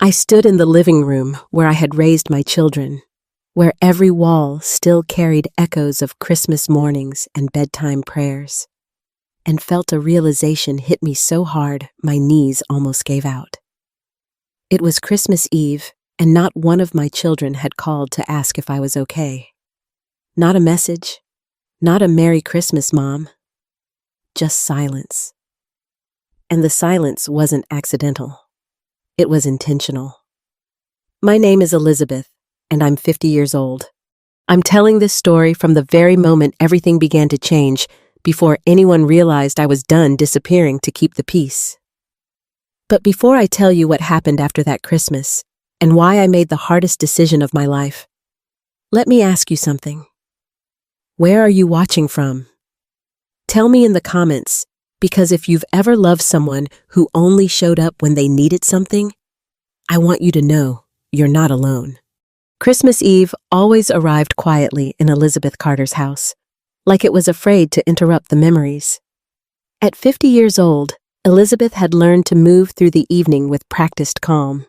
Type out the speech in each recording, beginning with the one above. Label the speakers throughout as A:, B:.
A: I stood in the living room where I had raised my children, where every wall still carried echoes of Christmas mornings and bedtime prayers, and felt a realization hit me so hard my knees almost gave out. It was Christmas Eve, and not one of my children had called to ask if I was okay. Not a message, not a Merry Christmas, Mom. Just silence. And the silence wasn't accidental. It was intentional. My name is Elizabeth, and I'm 50 years old. I'm telling this story from the very moment everything began to change, before anyone realized I was done disappearing to keep the peace. But before I tell you what happened after that Christmas, and why I made the hardest decision of my life, let me ask you something. Where are you watching from? Tell me in the comments, because if you've ever loved someone who only showed up when they needed something, I want you to know you're not alone. Christmas Eve always arrived quietly in Elizabeth Carter's house, like it was afraid to interrupt the memories. At 50 years old, Elizabeth had learned to move through the evening with practiced calm.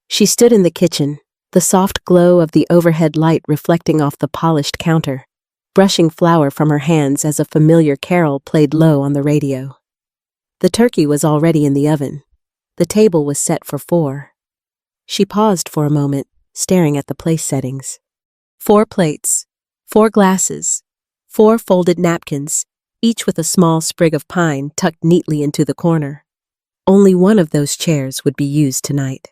A: She stood in the kitchen, the soft glow of the overhead light reflecting off the polished counter, brushing flour from her hands as a familiar carol played low on the radio. The turkey was already in the oven. The table was set for 4. She paused for a moment, staring at the place settings. 4 plates, 4 glasses, 4 folded napkins, each with a small sprig of pine tucked neatly into the corner. Only one of those chairs would be used tonight.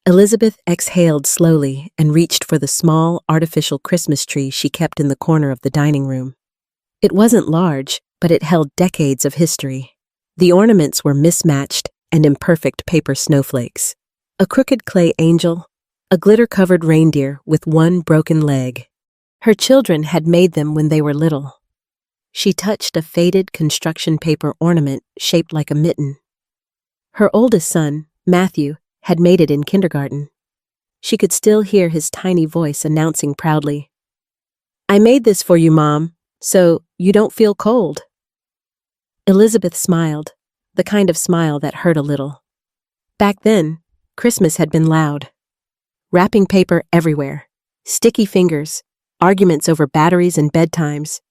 A: Elizabeth exhaled slowly and reached for the small, artificial Christmas tree she kept in the corner of the dining room. It wasn't large, but it held decades of history. The ornaments were mismatched and imperfect paper snowflakes. A crooked clay angel, a glitter-covered reindeer with one broken leg. Her children had made them when they were little. She touched a faded construction paper ornament shaped like a mitten. Her oldest son, Matthew, had made it in kindergarten. She could still hear his tiny voice announcing proudly, "I made this for you, Mom, so you don't feel cold." Elizabeth smiled, the kind of smile that hurt a little. Back then, Christmas had been loud. Wrapping paper everywhere, sticky fingers, arguments over batteries and bedtimes.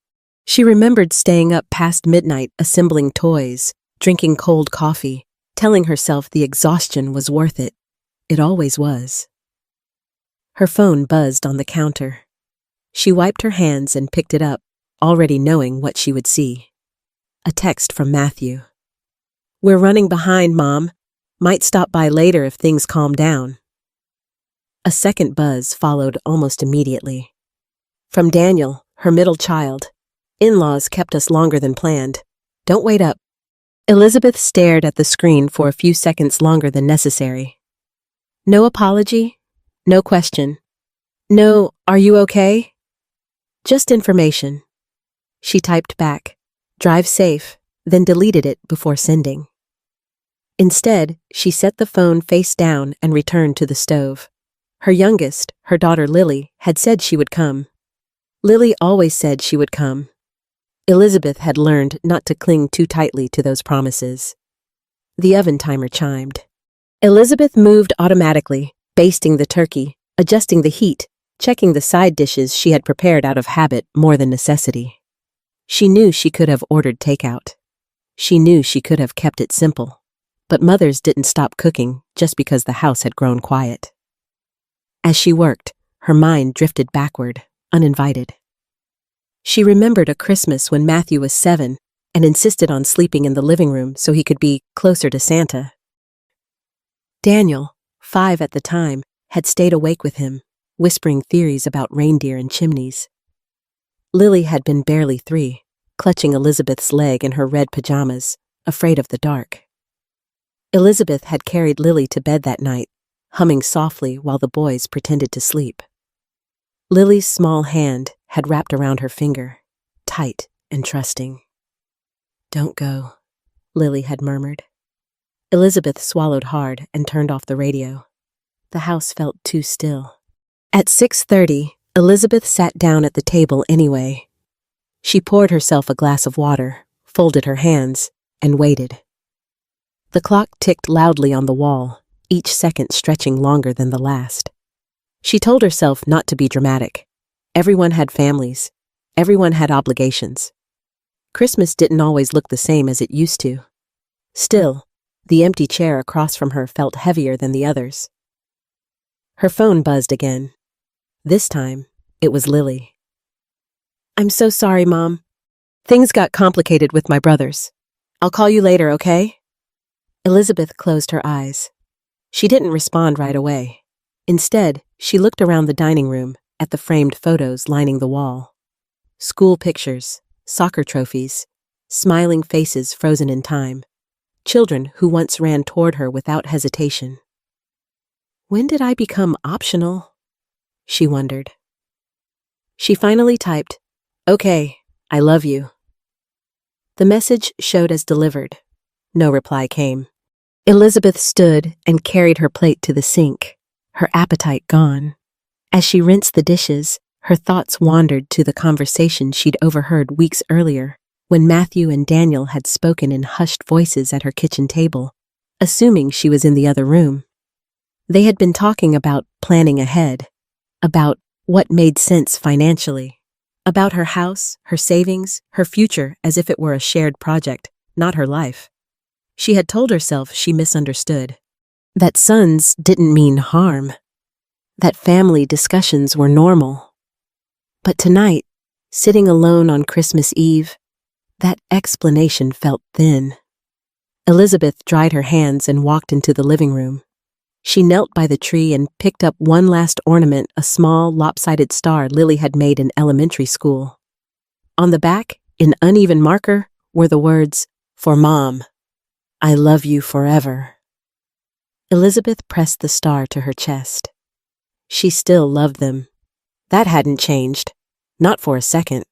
A: She remembered staying up past midnight assembling toys, drinking cold coffee, telling herself the exhaustion was worth it. It always was. Her phone buzzed on the counter. She wiped her hands and picked it up, already knowing what she would see. A text from Matthew. "We're running behind, Mom. Might stop by later if things calm down." A second buzz followed almost immediately. From Daniel, her middle child. "In-laws kept us longer than planned. Don't wait up." Elizabeth stared at the screen for a few seconds longer than necessary. No apology, no question. No, "Are you okay?" Just information. She typed back, "Drive safe," then deleted it before sending. Instead, she set the phone face down and returned to the stove. Her youngest, her daughter Lily, had said she would come. Lily always said she would come. Elizabeth had learned not to cling too tightly to those promises. The oven timer chimed. Elizabeth moved automatically, basting the turkey, adjusting the heat, checking the side dishes she had prepared out of habit more than necessity. She knew she could have ordered takeout. She knew she could have kept it simple. But mothers didn't stop cooking just because the house had grown quiet. As she worked, her mind drifted backward, uninvited. She remembered a Christmas when Matthew was 7 and insisted on sleeping in the living room so he could be closer to Santa. Daniel, 5 at the time, had stayed awake with him, whispering theories about reindeer and chimneys. Lily had been barely 3, clutching Elizabeth's leg in her red pajamas, afraid of the dark. Elizabeth had carried Lily to bed that night, humming softly while the boys pretended to sleep. Lily's small hand had wrapped around her finger, tight and trusting. "Don't go," Lily had murmured. Elizabeth swallowed hard and turned off the radio. The house felt too still. At 6:30, Elizabeth sat down at the table anyway. She poured herself a glass of water, folded her hands, and waited. The clock ticked loudly on the wall, each second stretching longer than the last. She told herself not to be dramatic. Everyone had families. Everyone had obligations. Christmas didn't always look the same as it used to. Still, the empty chair across from her felt heavier than the others. Her phone buzzed again. This time, it was Lily. "I'm so sorry, Mom. Things got complicated with my brothers. I'll call you later, okay?" Elizabeth closed her eyes. She didn't respond right away. Instead, she looked around the dining room at the framed photos lining the wall. School pictures, soccer trophies, smiling faces frozen in time. Children who once ran toward her without hesitation. When did I become optional? She wondered. She finally typed, "Okay, I love you." The message showed as delivered. No reply came. Elizabeth stood and carried her plate to the sink, her appetite gone. As she rinsed the dishes, her thoughts wandered to the conversation she'd overheard weeks earlier, when Matthew and Daniel had spoken in hushed voices at her kitchen table, assuming she was in the other room. They had been talking about planning ahead, about what made sense financially, about her house, her savings, her future as if it were a shared project, not her life. She had told herself she misunderstood, that sons didn't mean harm, that family discussions were normal. But tonight, sitting alone on Christmas Eve, that explanation felt thin. Elizabeth dried her hands and walked into the living room. She knelt by the tree and picked up one last ornament, a small, lopsided star Lily had made in elementary school. On the back, in uneven marker, were the words, "For Mom, I love you forever." Elizabeth pressed the star to her chest. She still loved them. That hadn't changed, not for a second.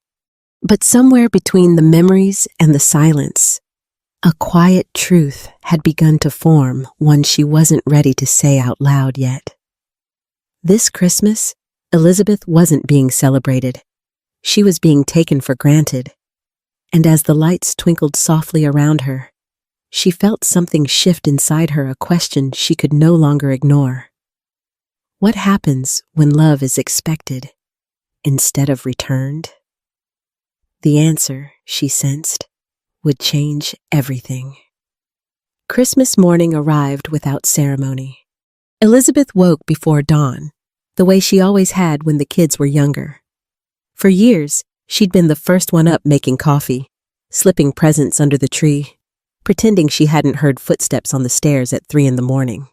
A: But somewhere between the memories and the silence, a quiet truth had begun to form, one she wasn't ready to say out loud yet. This Christmas, Elizabeth wasn't being celebrated. She was being taken for granted. And as the lights twinkled softly around her, she felt something shift inside her, a question she could no longer ignore. What happens when love is expected instead of returned? The answer, she sensed, would change everything. Christmas morning arrived without ceremony. Elizabeth woke before dawn, the way she always had when the kids were younger. For years, she'd been the first one up making coffee, slipping presents under the tree, pretending she hadn't heard footsteps on the stairs at 3 a.m.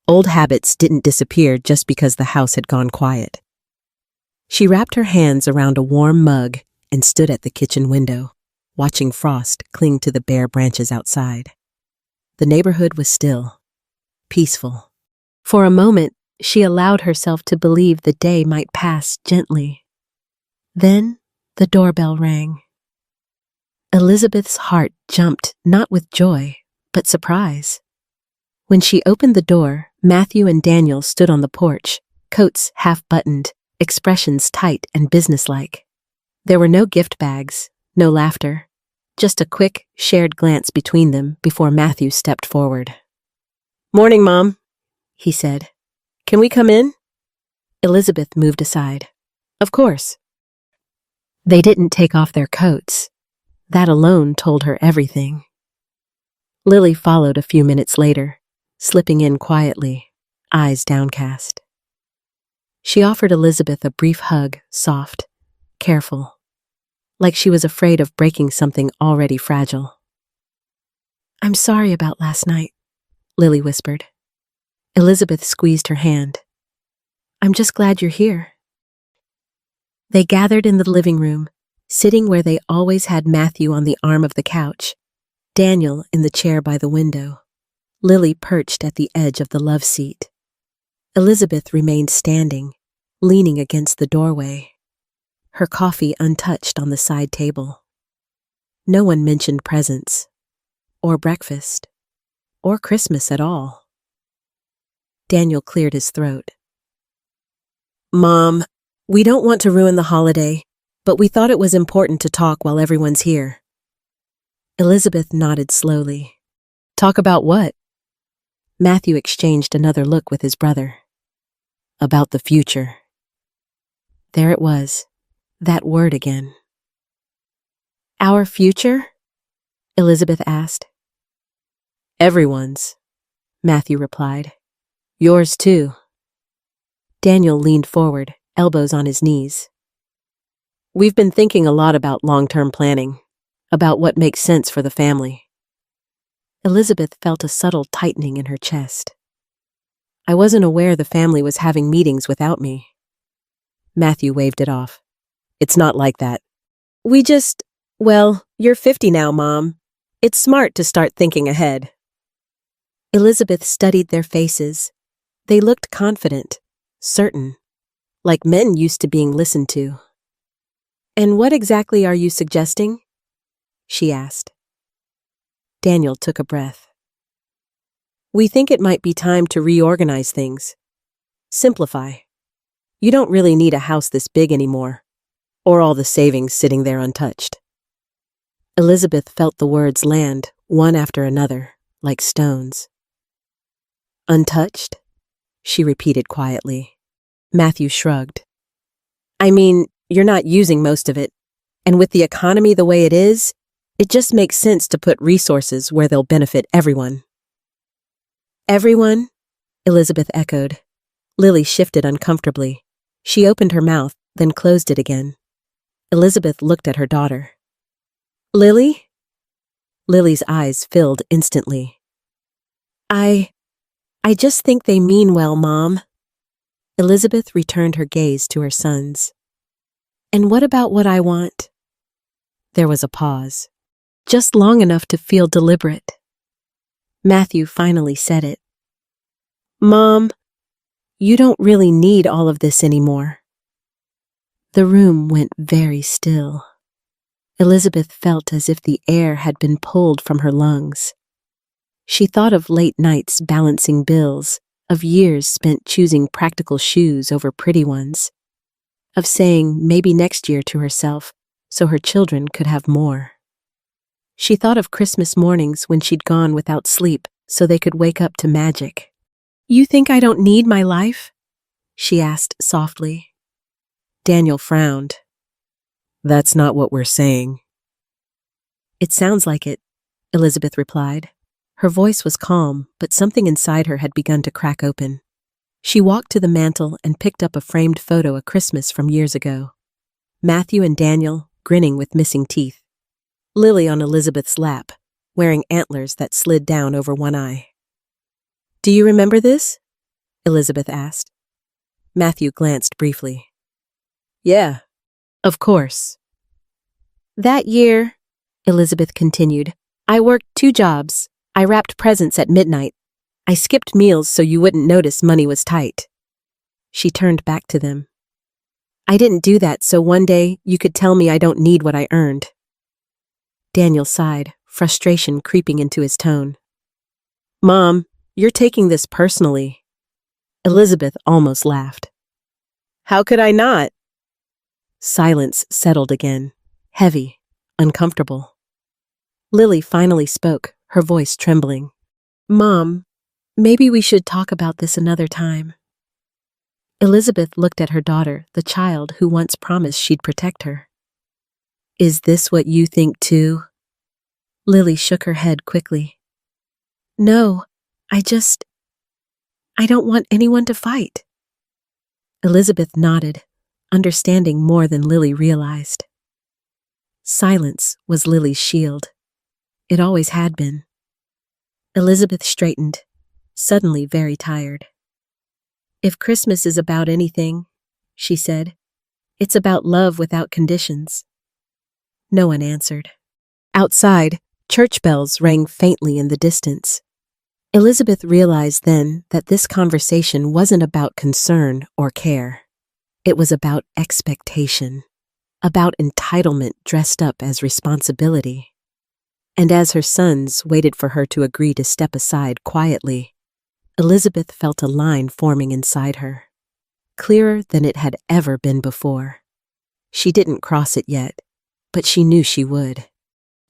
A: Old habits didn't disappear just because the house had gone quiet. She wrapped her hands around a warm mug and stood at the kitchen window, watching frost cling to the bare branches outside. The neighborhood was still, peaceful. For a moment, she allowed herself to believe the day might pass gently. Then, the doorbell rang. Elizabeth's heart jumped, not with joy, but surprise. When she opened the door, Matthew and Daniel stood on the porch, coats half-buttoned, expressions tight and businesslike. There were no gift bags, no laughter, just a quick, shared glance between them before Matthew stepped forward. "Morning, Mom," he said. "Can we come in?" Elizabeth moved aside. "Of course." They didn't take off their coats. That alone told her everything. Lily followed a few minutes later, slipping in quietly, eyes downcast. She offered Elizabeth a brief hug, soft, careful, like she was afraid of breaking something already fragile. "I'm sorry about last night," Lily whispered. Elizabeth squeezed her hand. "I'm just glad you're here." They gathered in the living room, sitting where they always had, Matthew on the arm of the couch, Daniel in the chair by the window, Lily perched at the edge of the love seat. Elizabeth remained standing, leaning against the doorway, her coffee untouched on the side table. No one mentioned presents, or breakfast, or Christmas at all. Daniel cleared his throat. "Mom, we don't want to ruin the holiday, but we thought it was important to talk while everyone's here." Elizabeth nodded slowly. "Talk about what?" Matthew exchanged another look with his brother. About the future. There it was, that word again. Our future? Elizabeth asked. Everyone's, Matthew replied. Yours too. Daniel leaned forward, elbows on his knees. We've been thinking a lot about long-term planning, about what makes sense for the family. Elizabeth felt a subtle tightening in her chest. I wasn't aware the family was having meetings without me. Matthew waved it off. It's not like that. Well, you're 50 now, Mom. It's smart to start thinking ahead. Elizabeth studied their faces. They looked confident, certain, like men used to being listened to. And what exactly are you suggesting? She asked. Daniel took a breath. We think it might be time to reorganize things. Simplify. You don't really need a house this big anymore, or all the savings sitting there untouched. Elizabeth felt the words land, one after another, like stones. Untouched? She repeated quietly. Matthew shrugged. I mean, you're not using most of it, and with the economy the way it is, it just makes sense to put resources where they'll benefit everyone. Everyone? Elizabeth echoed. Lily shifted uncomfortably. She opened her mouth, then closed it again. Elizabeth looked at her daughter. Lily? Lily's eyes filled instantly. I just think they mean well, Mom. Elizabeth returned her gaze to her sons. And what about what I want? There was a pause, just long enough to feel deliberate. Matthew finally said it. Mom, you don't really need all of this anymore. The room went very still. Elizabeth felt as if the air had been pulled from her lungs. She thought of late nights balancing bills, of years spent choosing practical shoes over pretty ones, of saying maybe next year to herself so her children could have more. She thought of Christmas mornings when she'd gone without sleep so they could wake up to magic. You think I don't need my life? She asked softly. Daniel frowned. That's not what we're saying. It sounds like it, Elizabeth replied. Her voice was calm, but something inside her had begun to crack open. She walked to the mantel and picked up a framed photo of Christmas from years ago. Matthew and Daniel, grinning with missing teeth. Lily on Elizabeth's lap, wearing antlers that slid down over one eye. Do you remember this? Elizabeth asked. Matthew glanced briefly. Yeah, of course. That year, Elizabeth continued, I worked 2 jobs. I wrapped presents at midnight. I skipped meals so you wouldn't notice money was tight. She turned back to them. I didn't do that so one day you could tell me I don't need what I earned. Daniel sighed, frustration creeping into his tone. Mom, you're taking this personally. Elizabeth almost laughed. How could I not? Silence settled again, heavy, uncomfortable. Lily finally spoke, her voice trembling. Mom, maybe we should talk about this another time. Elizabeth looked at her daughter, the child who once promised she'd protect her. Is this what you think too? Lily shook her head quickly. No, I don't want anyone to fight. Elizabeth nodded, understanding more than Lily realized. Silence was Lily's shield. It always had been. Elizabeth straightened, suddenly very tired. If Christmas is about anything, she said, it's about love without conditions. No one answered. Outside, church bells rang faintly in the distance. Elizabeth realized then that this conversation wasn't about concern or care. It was about expectation, about entitlement dressed up as responsibility. And as her sons waited for her to agree to step aside quietly, Elizabeth felt a line forming inside her, clearer than it had ever been before. She didn't cross it yet, but she knew she would.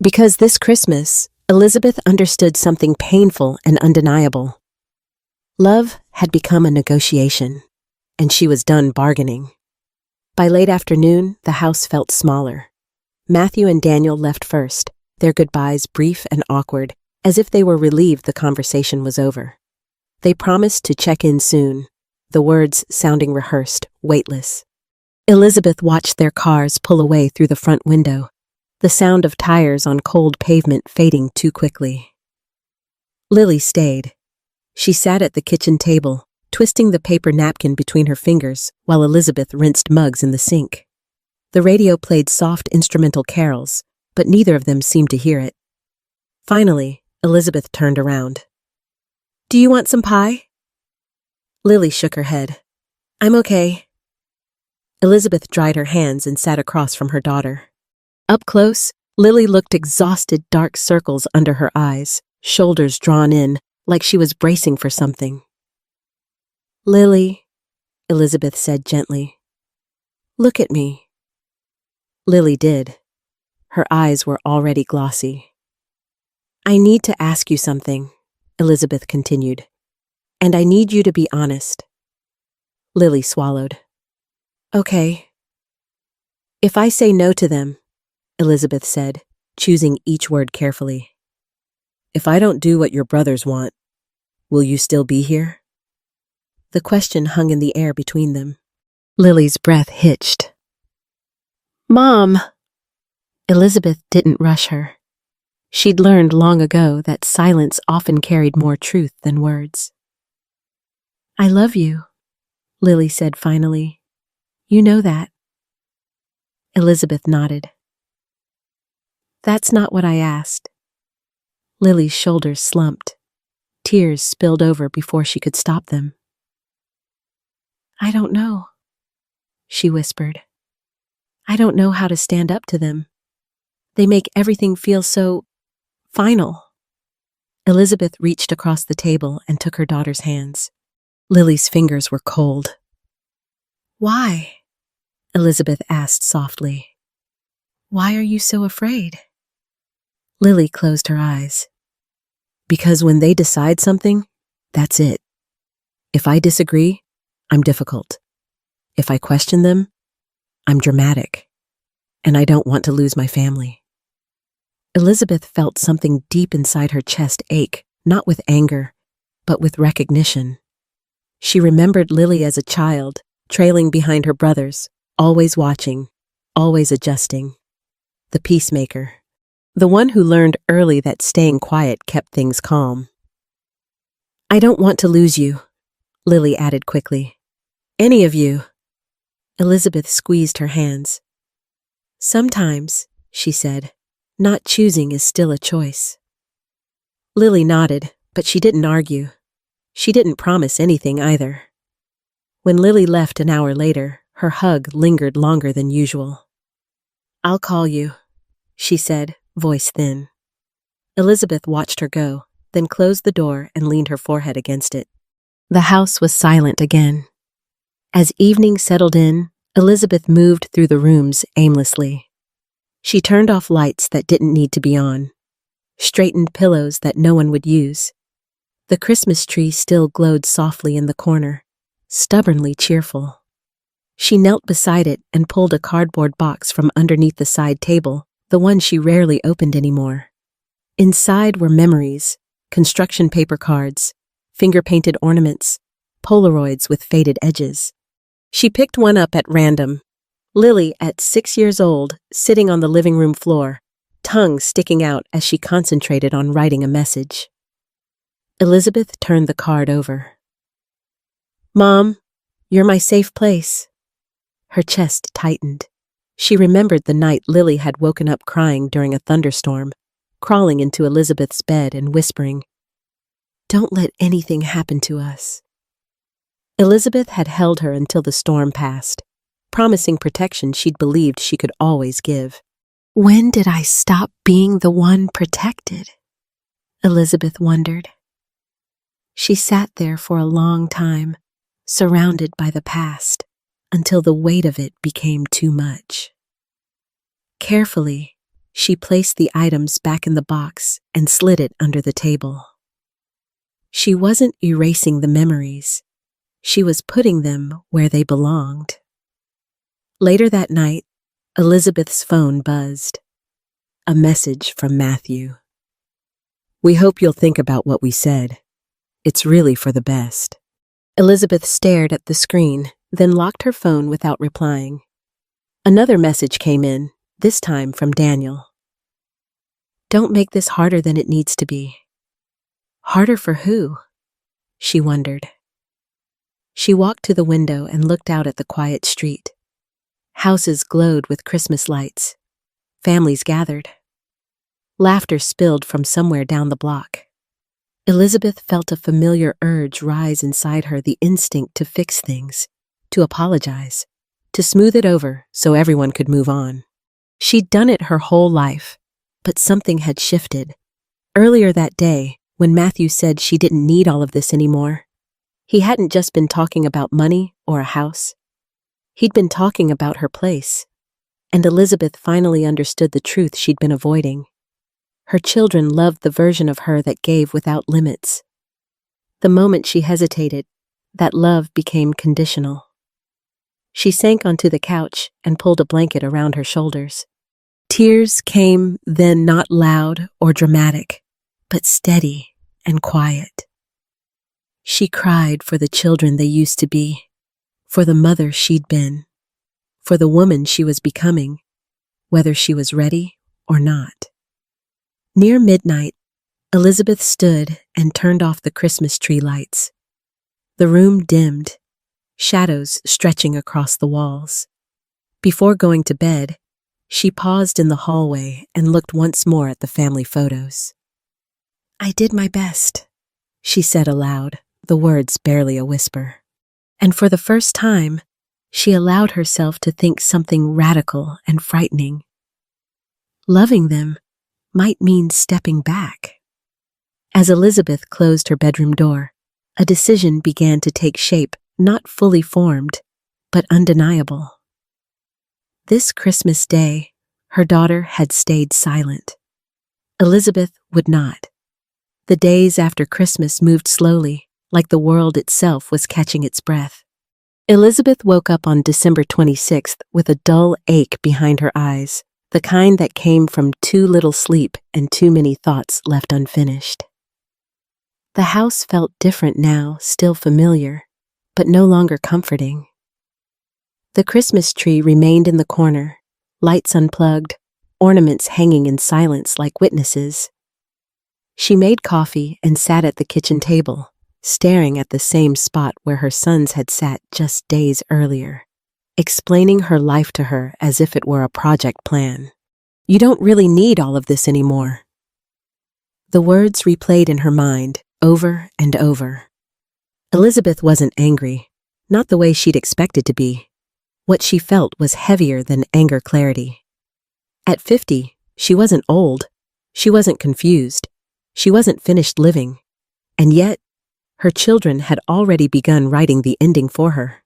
A: Because this Christmas, Elizabeth understood something painful and undeniable. Love had become a negotiation, and she was done bargaining. By late afternoon, the house felt smaller. Matthew and Daniel left first, their goodbyes brief and awkward, as if they were relieved the conversation was over. They promised to check in soon, the words sounding rehearsed, weightless. Elizabeth watched their cars pull away through the front window, the sound of tires on cold pavement fading too quickly. Lily stayed. She sat at the kitchen table, twisting the paper napkin between her fingers while Elizabeth rinsed mugs in the sink. The radio played soft instrumental carols, but neither of them seemed to hear it. Finally, Elizabeth turned around. "Do you want some pie?" Lily shook her head. "I'm okay." Elizabeth dried her hands and sat across from her daughter. Up close, Lily looked exhausted, dark circles under her eyes, shoulders drawn in, like she was bracing for something. "Lily," Elizabeth said gently, "look at me." Lily did. Her eyes were already glossy. "I need to ask you something," Elizabeth continued, "and I need you to be honest." Lily swallowed. "Okay." "If I say no to them," Elizabeth said, choosing each word carefully. "If I don't do what your brothers want, will you still be here?" The question hung in the air between them. Lily's breath hitched. "Mom!" Elizabeth didn't rush her. She'd learned long ago that silence often carried more truth than words. "I love you," Lily said finally. "You know that." Elizabeth nodded. "That's not what I asked." Lily's shoulders slumped. Tears spilled over before she could stop them. "I don't know," she whispered. "I don't know how to stand up to them. They make everything feel so final." Elizabeth reached across the table and took her daughter's hands. Lily's fingers were cold. "Why?" Elizabeth asked softly. "Why are you so afraid?" Lily closed her eyes. "Because when they decide something, that's it. If I disagree, I'm difficult. If I question them, I'm dramatic. And I don't want to lose my family." Elizabeth felt something deep inside her chest ache, not with anger, but with recognition. She remembered Lily as a child, trailing behind her brothers, always watching, always adjusting. The peacemaker. The one who learned early that staying quiet kept things calm. "I don't want to lose you," Lily added quickly. "Any of you." Elizabeth squeezed her hands. "Sometimes," she said, "not choosing is still a choice." Lily nodded, but she didn't argue. She didn't promise anything either. When Lily left an hour later, her hug lingered longer than usual. "I'll call you," she said, voice thin. Elizabeth watched her go, then closed the door and leaned her forehead against it. The house was silent again. As evening settled in, Elizabeth moved through the rooms aimlessly. She turned off lights that didn't need to be on, straightened pillows that no one would use. The Christmas tree still glowed softly in the corner, stubbornly cheerful. She knelt beside it and pulled a cardboard box from underneath the side table, the one she rarely opened anymore. Inside were memories, construction paper cards, finger-painted ornaments, Polaroids with faded edges. She picked one up at random. Lily, at 6 years old, sitting on the living room floor, tongue sticking out as she concentrated on writing a message. Elizabeth turned the card over. "Mom, you're my safe place." Her chest tightened. She remembered the night Lily had woken up crying during a thunderstorm, crawling into Elizabeth's bed and whispering, "Don't let anything happen to us." Elizabeth had held her until the storm passed, promising protection she'd believed she could always give. When did I stop being the one protected? Elizabeth wondered. She sat there for a long time, surrounded by the past, until the weight of it became too much. Carefully, she placed the items back in the box and slid it under the table. She wasn't erasing the memories. She was putting them where they belonged. Later that night, Elizabeth's phone buzzed. A message from Matthew. "We hope you'll think about what we said. It's really for the best." Elizabeth stared at the screen, then locked her phone without replying. Another message came in, this time from Daniel. "Don't make this harder than it needs to be." Harder for who? She wondered. She walked to the window and looked out at the quiet street. Houses glowed with Christmas lights. Families gathered. Laughter spilled from somewhere down the block. Elizabeth felt a familiar urge rise inside her, the instinct to fix things, to apologize, to smooth it over so everyone could move on. She'd done it her whole life, but something had shifted. Earlier that day, when Matthew said she didn't need all of this anymore, he hadn't just been talking about money or a house. He'd been talking about her place, and Elizabeth finally understood the truth she'd been avoiding. Her children loved the version of her that gave without limits. The moment she hesitated, that love became conditional. She sank onto the couch and pulled a blanket around her shoulders. Tears came then, not loud or dramatic, but steady and quiet. She cried for the children they used to be, for the mother she'd been, for the woman she was becoming, whether she was ready or not. Near midnight, Elizabeth stood and turned off the Christmas tree lights. The room dimmed, shadows stretching across the walls. Before going to bed, she paused in the hallway and looked once more at the family photos. "I did my best," she said aloud, the words barely a whisper. And for the first time, she allowed herself to think something radical and frightening. Loving them might mean stepping back. As Elizabeth closed her bedroom door, a decision began to take shape, not fully formed, but undeniable. This Christmas day, her daughter had stayed silent. Elizabeth would not. The days after Christmas moved slowly, like the world itself was catching its breath. Elizabeth woke up on December 26th with a dull ache behind her eyes, the kind that came from too little sleep and too many thoughts left unfinished. The house felt different now, still familiar, but no longer comforting. The Christmas tree remained in the corner, lights unplugged, ornaments hanging in silence like witnesses. She made coffee and sat at the kitchen table, staring at the same spot where her sons had sat just days earlier, explaining her life to her as if it were a project plan. "You don't really need all of this anymore." The words replayed in her mind, over and over. Elizabeth wasn't angry, not the way she'd expected to be. What she felt was heavier than anger clarity. At 50, she wasn't old, she wasn't confused, she wasn't finished living, and yet, her children had already begun writing the ending for her.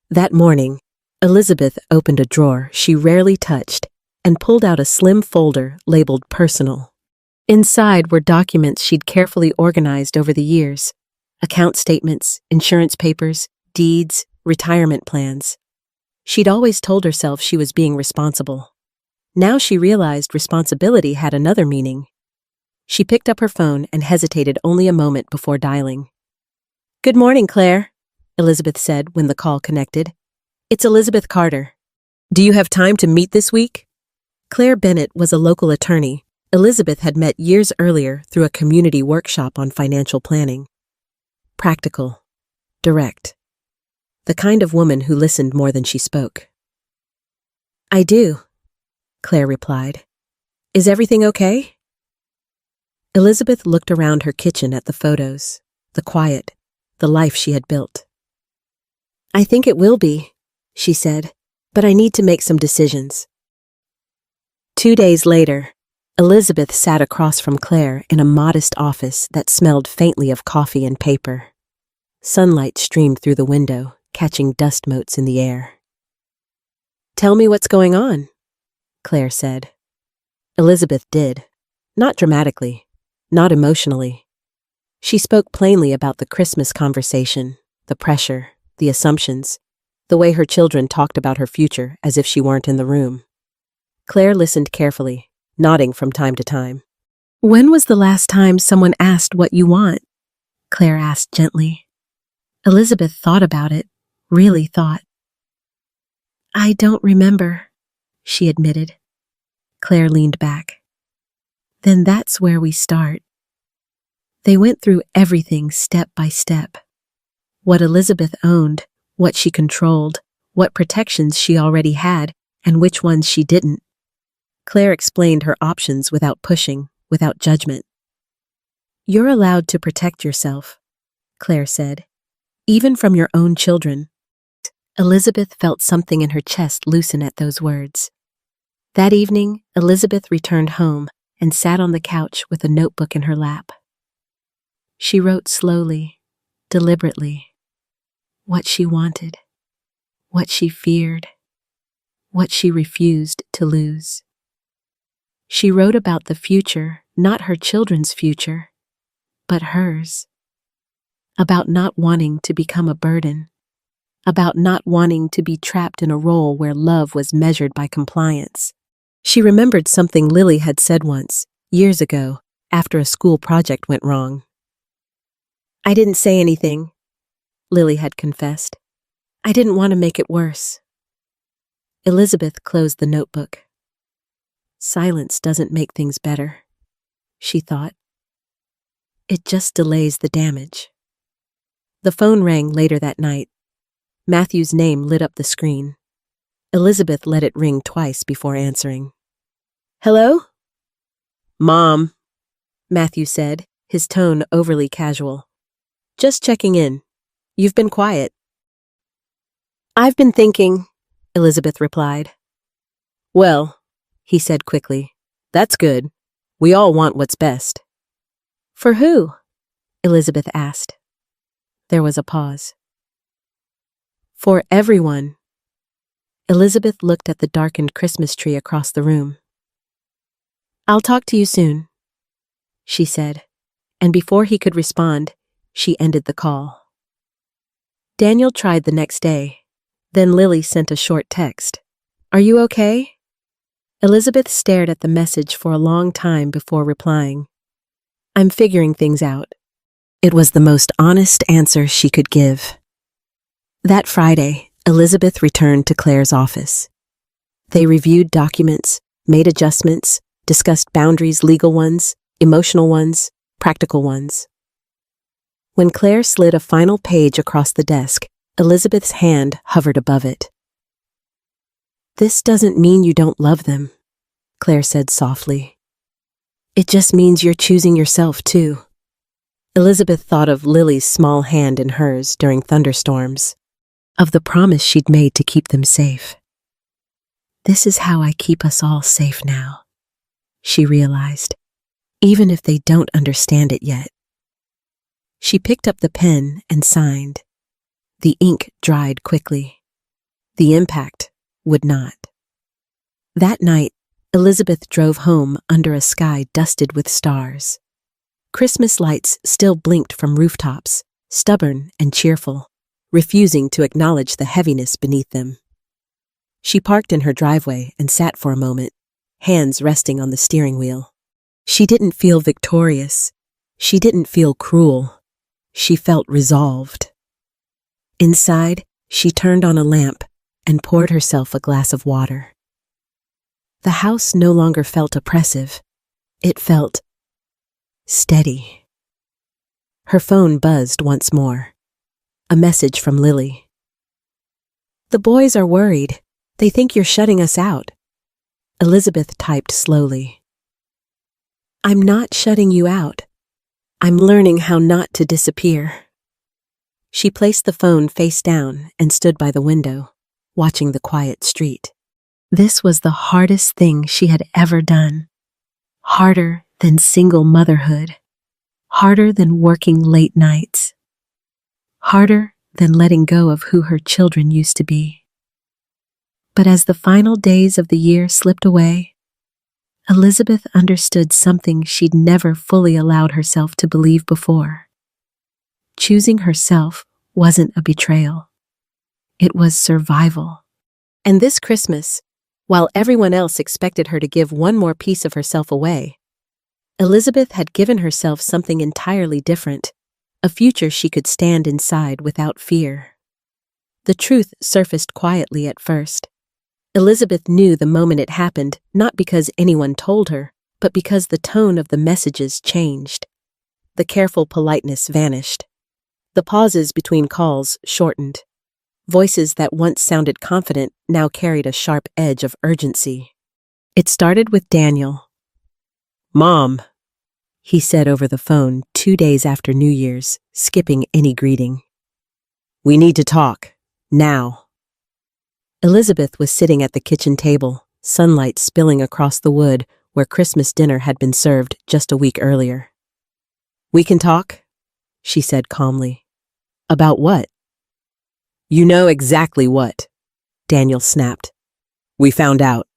A: That morning, Elizabeth opened a drawer she rarely touched and pulled out a slim folder labeled personal. Inside were documents she'd carefully organized over the years: account statements, insurance papers, deeds, retirement plans. She'd always told herself she was being responsible. Now she realized responsibility had another meaning. She picked up her phone and hesitated only a moment before dialing. "Good morning, Claire," Elizabeth said when the call connected. "It's Elizabeth Carter. Do you have time to meet this week?" Claire Bennett was a local attorney Elizabeth had met years earlier through a community workshop on financial planning. Practical, direct, the kind of woman who listened more than she spoke. "I do," Claire replied. "Is everything okay?" Elizabeth looked around her kitchen at the photos, the quiet, the life she had built. "I think it will be," she said, "but I need to make some decisions." 2 days later, Elizabeth sat across from Claire in a modest office that smelled faintly of coffee and paper. Sunlight streamed through the window, catching dust motes in the air. "Tell me what's going on," Claire said. Elizabeth did, not dramatically, not emotionally. She spoke plainly about the Christmas conversation, the pressure, the assumptions, the way her children talked about her future as if she weren't in the room. Claire listened carefully, nodding from time to time. "When was the last time someone asked what you want?" Claire asked gently. Elizabeth thought about it, really thought. "I don't remember," she admitted. Claire leaned back. "Then that's where we start." They went through everything step by step. What Elizabeth owned, what she controlled, what protections she already had, and which ones she didn't. Claire explained her options without pushing, without judgment. "You're allowed to protect yourself," Claire said, "even from your own children." Elizabeth felt something in her chest loosen at those words. That evening, Elizabeth returned home and sat on the couch with a notebook in her lap. She wrote slowly, deliberately, what she wanted, what she feared, what she refused to lose. She wrote about the future, not her children's future, but hers. About not wanting to become a burden. About not wanting to be trapped in a role where love was measured by compliance. She remembered something Lily had said once, years ago, after a school project went wrong. "I didn't say anything," Lily had confessed. "I didn't want to make it worse." Elizabeth closed the notebook. Silence doesn't make things better, she thought. It just delays the damage. The phone rang later that night. Matthew's name lit up the screen. Elizabeth let it ring twice before answering. "Hello?" "Mom," Matthew said, his tone overly casual. "Just checking in. You've been quiet." "I've been thinking," Elizabeth replied. "Well," he said quickly, "that's good. We all want what's best." "For who?" Elizabeth asked. There was a pause. "For everyone." Elizabeth looked at the darkened Christmas tree across the room. "I'll talk to you soon," she said, and before he could respond, she ended the call. Daniel tried the next day. Then Lily sent a short text. "Are you okay?" Elizabeth stared at the message for a long time before replying. "I'm figuring things out." It was the most honest answer she could give. That Friday, Elizabeth returned to Claire's office. They reviewed documents, made adjustments, discussed boundaries, legal ones, emotional ones, practical ones. When Claire slid a final page across the desk, Elizabeth's hand hovered above it. "This doesn't mean you don't love them," Claire said softly. "It just means you're choosing yourself, too." Elizabeth thought of Lily's small hand in hers during thunderstorms, of the promise she'd made to keep them safe. "This is how I keep us all safe now," she realized, even if they don't understand it yet. She picked up the pen and signed. The ink dried quickly. The impact would not. That night, Elizabeth drove home under a sky dusted with stars. Christmas lights still blinked from rooftops, stubborn and cheerful, refusing to acknowledge the heaviness beneath them. She parked in her driveway and sat for a moment, hands resting on the steering wheel. She didn't feel victorious. She didn't feel cruel. She felt resolved. Inside, she turned on a lamp and poured herself a glass of water. The house no longer felt oppressive. It felt steady. Her phone buzzed once more. A message from Lily. "The boys are worried. They think you're shutting us out." Elizabeth typed slowly. "I'm not shutting you out. I'm learning how not to disappear." She placed the phone face down and stood by the window, watching the quiet street. This was the hardest thing she had ever done. Harder than single motherhood. Harder than working late nights. Harder than letting go of who her children used to be. But as the final days of the year slipped away, Elizabeth understood something she'd never fully allowed herself to believe before. choosing herself wasn't a betrayal. It was survival. And this Christmas, while everyone else expected her to give one more piece of herself away, Elizabeth had given herself something entirely different, a future she could stand inside without fear. The truth surfaced quietly at first. Elizabeth knew the moment it happened, not because anyone told her, but because the tone of the messages changed. The careful politeness vanished. The pauses between calls shortened. Voices that once sounded confident now carried a sharp edge of urgency. It started with Daniel. "Mom," he said over the phone 2 days after New Year's, skipping any greeting. "We need to talk. Now." Elizabeth was sitting at the kitchen table, sunlight spilling across the wood where Christmas dinner had been served just a week earlier. "We can talk?" she said calmly. "About what?" "You know exactly what," Daniel snapped. "We found out."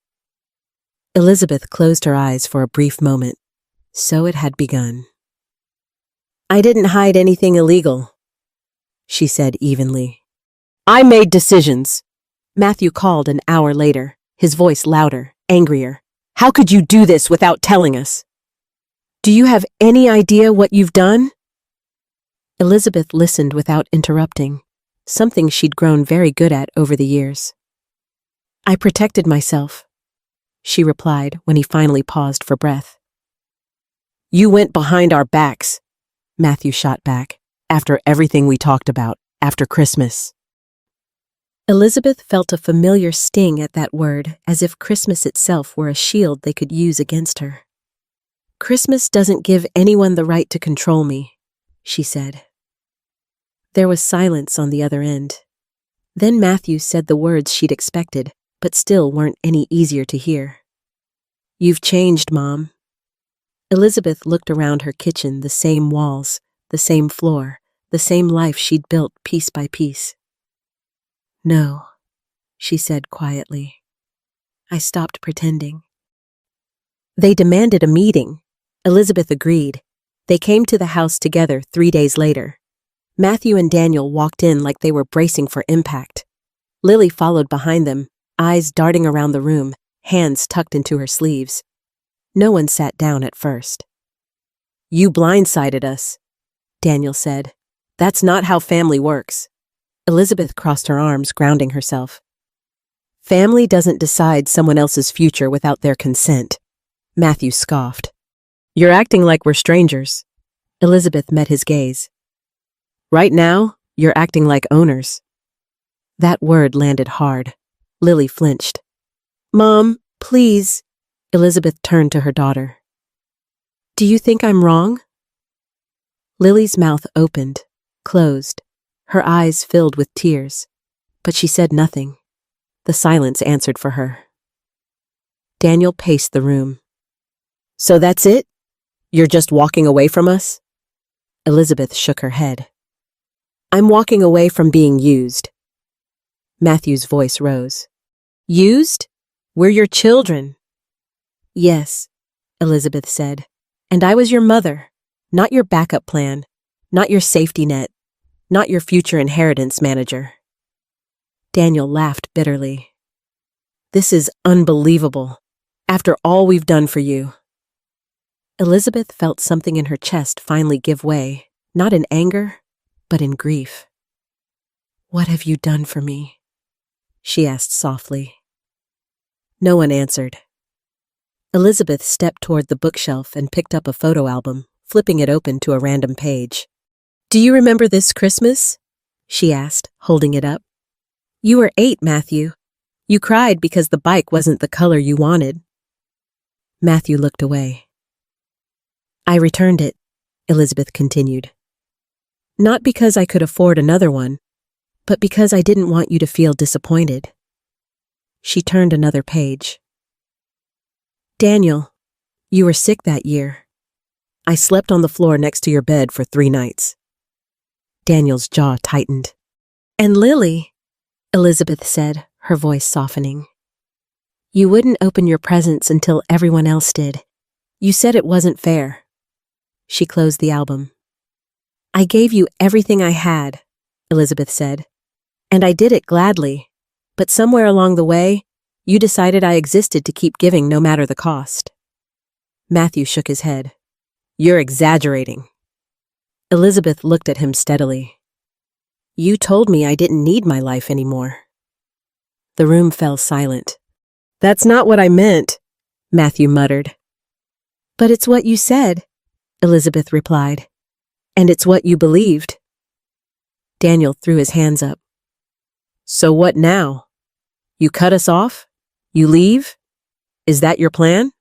A: Elizabeth closed her eyes for a brief moment. So it had begun. "I didn't hide anything illegal," she said evenly. "I made decisions." Matthew called an hour later, his voice louder, angrier. "How could you do this without telling us? Do you have any idea what you've done?" Elizabeth listened without interrupting, something she'd grown very good at over the years. "I protected myself," she replied when he finally paused for breath. "You went behind our backs," Matthew shot back, "after everything we talked about, after Christmas." Elizabeth felt a familiar sting at that word, as if Christmas itself were a shield they could use against her. "Christmas doesn't give anyone the right to control me," she said. There was silence on the other end. Then Matthew said the words she'd expected, but still weren't any easier to hear. "You've changed, Mom." Elizabeth looked around her kitchen, the same walls, the same floor, the same life she'd built piece by piece. "No," she said quietly. "I stopped pretending." They demanded a meeting. Elizabeth agreed. They came to the house together 3 days later. Matthew and Daniel walked in like they were bracing for impact. Lily followed behind them, eyes darting around the room, hands tucked into her sleeves. No one sat down at first. "You blindsided us," Daniel said. "That's not how family works." Elizabeth crossed her arms, grounding herself. "Family doesn't decide someone else's future without their consent," Matthew scoffed. "You're acting like we're strangers." Elizabeth met his gaze. "Right now, you're acting like owners." That word landed hard. Lily flinched. "Mom, please." Elizabeth turned to her daughter. "Do you think I'm wrong?" Lily's mouth opened, closed, her eyes filled with tears, but she said nothing. The silence answered for her. Daniel paced the room. "So that's it? You're just walking away from us?" Elizabeth shook her head. "I'm walking away from being used." Matthew's voice rose. "Used? We're your children." "Yes," Elizabeth said, "and I was your mother, not your backup plan, not your safety net, not your future inheritance manager." Daniel laughed bitterly. "This is unbelievable, after all we've done for you." Elizabeth felt something in her chest finally give way, not in anger, but in grief. "What have you done for me?" she asked softly. No one answered. Elizabeth stepped toward the bookshelf and picked up a photo album, flipping it open to a random page. "Do you remember this Christmas?" she asked, holding it up. "You were 8, Matthew. You cried because the bike wasn't the color you wanted." Matthew looked away. "I returned it," Elizabeth continued. "Not because I could afford another one, but because I didn't want you to feel disappointed." She turned another page. "Daniel, you were sick that year. I slept on the floor next to your bed for 3 nights." Daniel's jaw tightened. "And Lily," Elizabeth said, her voice softening. "You wouldn't open your presents until everyone else did. You said it wasn't fair." She closed the album. I gave you everything I had, Elizabeth said, and I did it gladly. But somewhere along the way, you decided I existed to keep giving no matter the cost. Matthew shook his head. You're exaggerating. Elizabeth looked at him steadily. You told me I didn't need my life anymore. The room fell silent. That's not what I meant, Matthew muttered. But it's what you said, Elizabeth replied. And it's what you believed. Daniel threw his hands up. So what now? You cut us off? You leave? Is that your plan?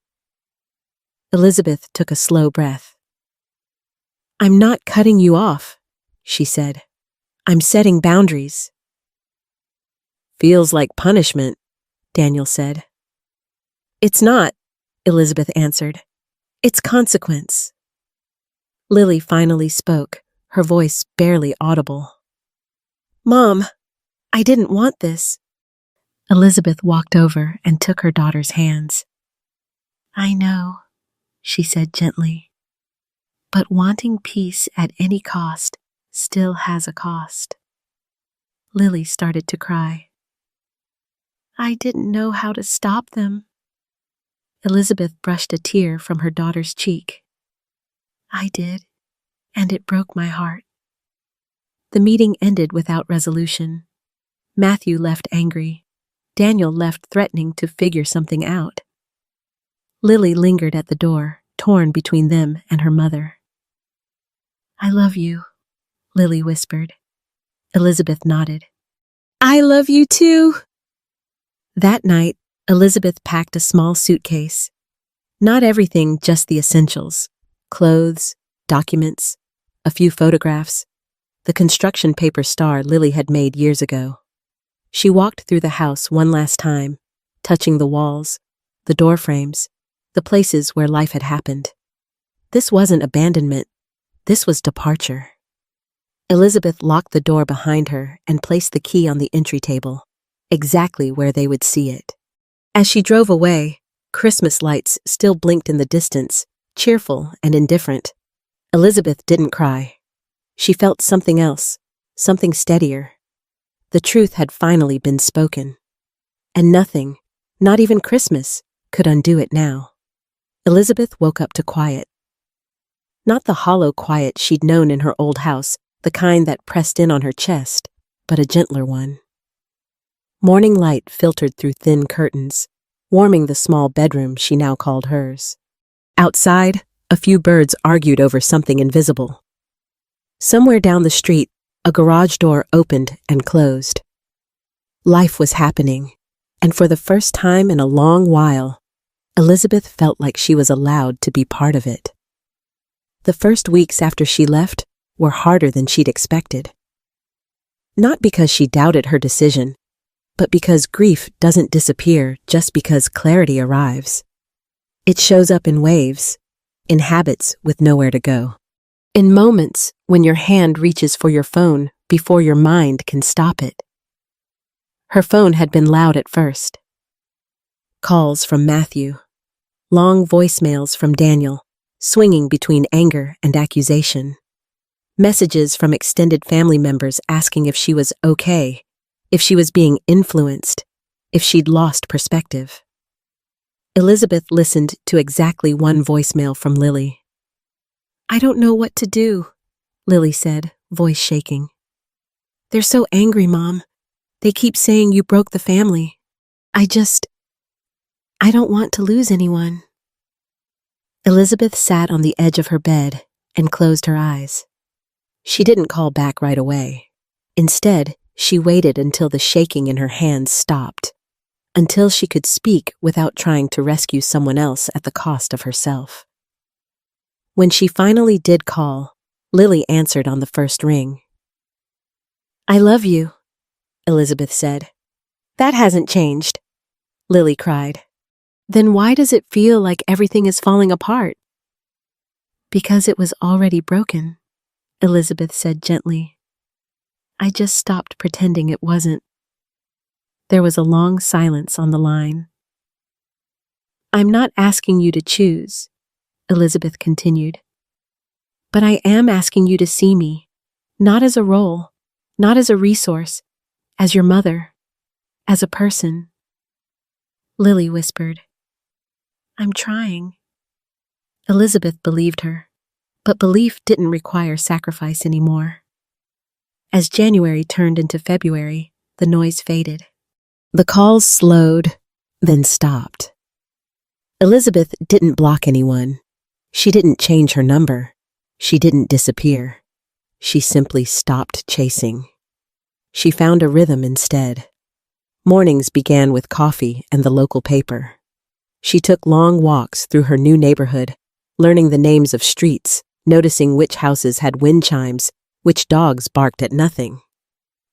A: Elizabeth took a slow breath. I'm not cutting you off, she said. I'm setting boundaries. Feels like punishment, Daniel said. It's not, Elizabeth answered. It's consequence. Lily finally spoke, her voice barely audible. Mom, I didn't want this. Elizabeth walked over and took her daughter's hands. I know, she said gently. But wanting peace at any cost still has a cost. Lily started to cry. I didn't know how to stop them. Elizabeth brushed a tear from her daughter's cheek. I did, and it broke my heart. The meeting ended without resolution. Matthew left angry. Daniel left threatening to figure something out. Lily lingered at the door, torn between them and her mother. I love you, Lily whispered. Elizabeth nodded. I love you too. That night, Elizabeth packed a small suitcase. Not everything, just the essentials. Clothes, documents, a few photographs, the construction paper star Lily had made years ago. She walked through the house one last time, touching the walls, the door frames, the places where life had happened. This wasn't abandonment. This was departure. Elizabeth locked the door behind her and placed the key on the entry table, exactly where they would see it. As she drove away, Christmas lights still blinked in the distance, cheerful and indifferent. Elizabeth didn't cry. She felt something else, something steadier. The truth had finally been spoken. And nothing, not even Christmas, could undo it now. Elizabeth woke up to quiet. Not the hollow quiet she'd known in her old house, the kind that pressed in on her chest, but a gentler one. Morning light filtered through thin curtains, warming the small bedroom she now called hers. Outside, a few birds argued over something invisible. Somewhere down the street, a garage door opened and closed. Life was happening, and for the first time in a long while, Elizabeth felt like she was allowed to be part of it. The first weeks after she left were harder than she'd expected. Not because she doubted her decision, but because grief doesn't disappear just because clarity arrives. It shows up in waves, in habits with nowhere to go, in moments when your hand reaches for your phone before your mind can stop it. Her phone had been loud at first. Calls from Matthew, long voicemails from Daniel, swinging between anger and accusation. Messages from extended family members asking if she was okay, if she was being influenced, if she'd lost perspective. Elizabeth listened to exactly one voicemail from Lily. I don't know what to do, Lily said, voice shaking. They're so angry, Mom. They keep saying you broke the family. I don't want to lose anyone. Elizabeth sat on the edge of her bed and closed her eyes. She didn't call back right away. Instead, she waited until the shaking in her hands stopped, until she could speak without trying to rescue someone else at the cost of herself. When she finally did call, Lily answered on the first ring. I love you, Elizabeth said. That hasn't changed, Lily cried. Then why does it feel like everything is falling apart? Because it was already broken, Elizabeth said gently. I just stopped pretending it wasn't. There was a long silence on the line. I'm not asking you to choose, Elizabeth continued. But I am asking you to see me, not as a role, not as a resource, as your mother, as a person. Lily whispered, I'm trying. Elizabeth believed her, but belief didn't require sacrifice anymore. As January turned into February, the noise faded. The calls slowed, then stopped. Elizabeth didn't block anyone. She didn't change her number. She didn't disappear. She simply stopped chasing. She found a rhythm instead. Mornings began with coffee and the local paper. She took long walks through her new neighborhood, learning the names of streets, noticing which houses had wind chimes, which dogs barked at nothing.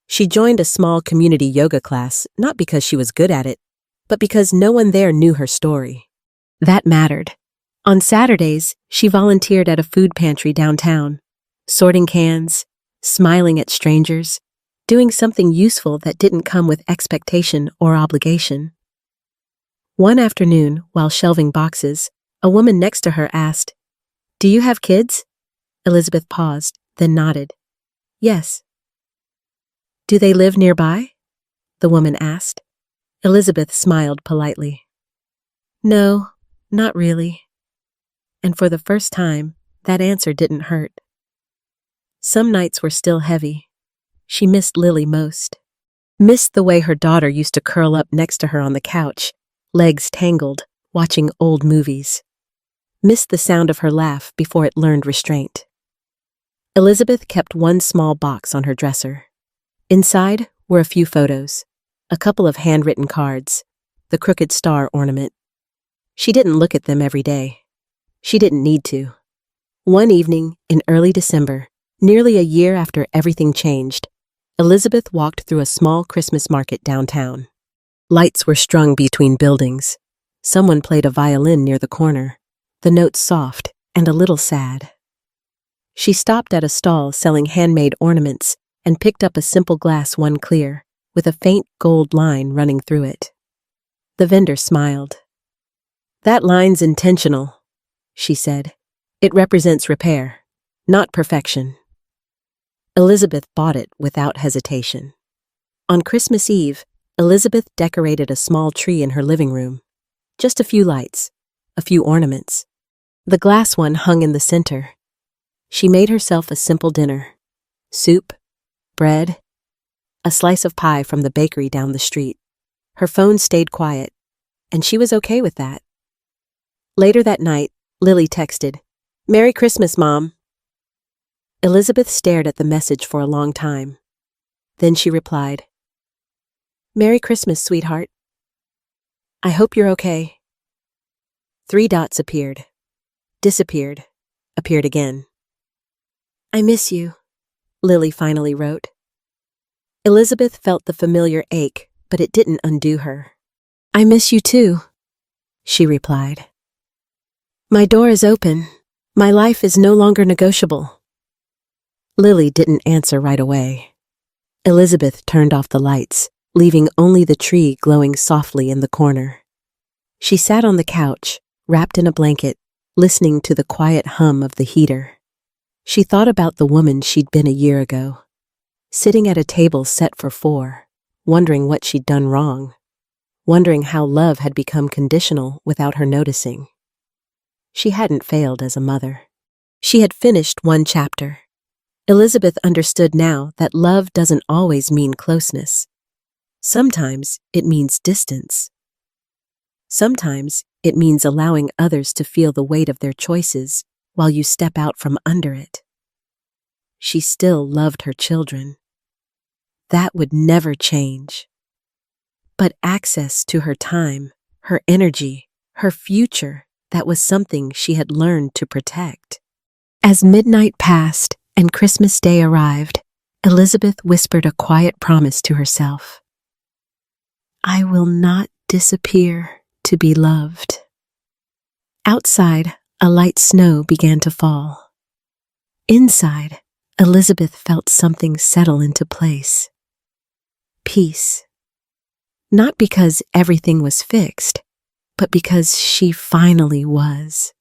A: She joined a small community yoga class, not because she was good at it, but because no one there knew her story. That mattered. On Saturdays, she volunteered at a food pantry downtown, sorting cans, smiling at strangers, doing something useful that didn't come with expectation or obligation. One afternoon, while shelving boxes, a woman next to her asked, Do you have kids? Elizabeth paused, then nodded. Yes. Do they live nearby? The woman asked. Elizabeth smiled politely. No, not really. And for the first time, that answer didn't hurt. Some nights were still heavy. She missed Lily most. Missed the way her daughter used to curl up next to her on the couch, legs tangled, watching old movies. Missed the sound of her laugh before it learned restraint. Elizabeth kept one small box on her dresser. Inside were a few photos, a couple of handwritten cards, the crooked star ornament. She didn't look at them every day. She didn't need to. One evening in early December, nearly a year after everything changed, Elizabeth walked through a small Christmas market downtown. Lights were strung between buildings. Someone played a violin near the corner, the notes soft and a little sad. She stopped at a stall selling handmade ornaments and picked up a simple glass one clear, with a faint gold line running through it. The vendor smiled. That line's intentional, she said. It represents repair, not perfection. Elizabeth bought it without hesitation. On Christmas Eve, Elizabeth decorated a small tree in her living room. Just a few lights, a few ornaments. The glass one hung in the center. She made herself a simple dinner. Soup, bread, a slice of pie from the bakery down the street. Her phone stayed quiet, and she was okay with that. Later that night, Lily texted, "Merry Christmas, Mom." Elizabeth stared at the message for a long time. Then she replied, "Merry Christmas, sweetheart. I hope you're okay." 3 dots appeared, disappeared, appeared again. "I miss you," Lily finally wrote. Elizabeth felt the familiar ache, but it didn't undo her. "I miss you too," she replied. "My door is open. My life is no longer negotiable." Lily didn't answer right away. Elizabeth turned off the lights, leaving only the tree glowing softly in the corner. She sat on the couch, wrapped in a blanket, listening to the quiet hum of the heater. She thought about the woman she'd been a year ago, sitting at a table set for 4, wondering what she'd done wrong, wondering how love had become conditional without her noticing. She hadn't failed as a mother. She had finished one chapter. Elizabeth understood now that love doesn't always mean closeness. Sometimes it means distance. Sometimes it means allowing others to feel the weight of their choices while you step out from under it. She still loved her children. That would never change. But access to her time, her energy, her future, that was something she had learned to protect. As midnight passed and Christmas Day arrived, Elizabeth whispered a quiet promise to herself. "I will not disappear to be loved." Outside, a light snow began to fall. Inside, Elizabeth felt something settle into place. Peace. Not because everything was fixed, but because she finally was.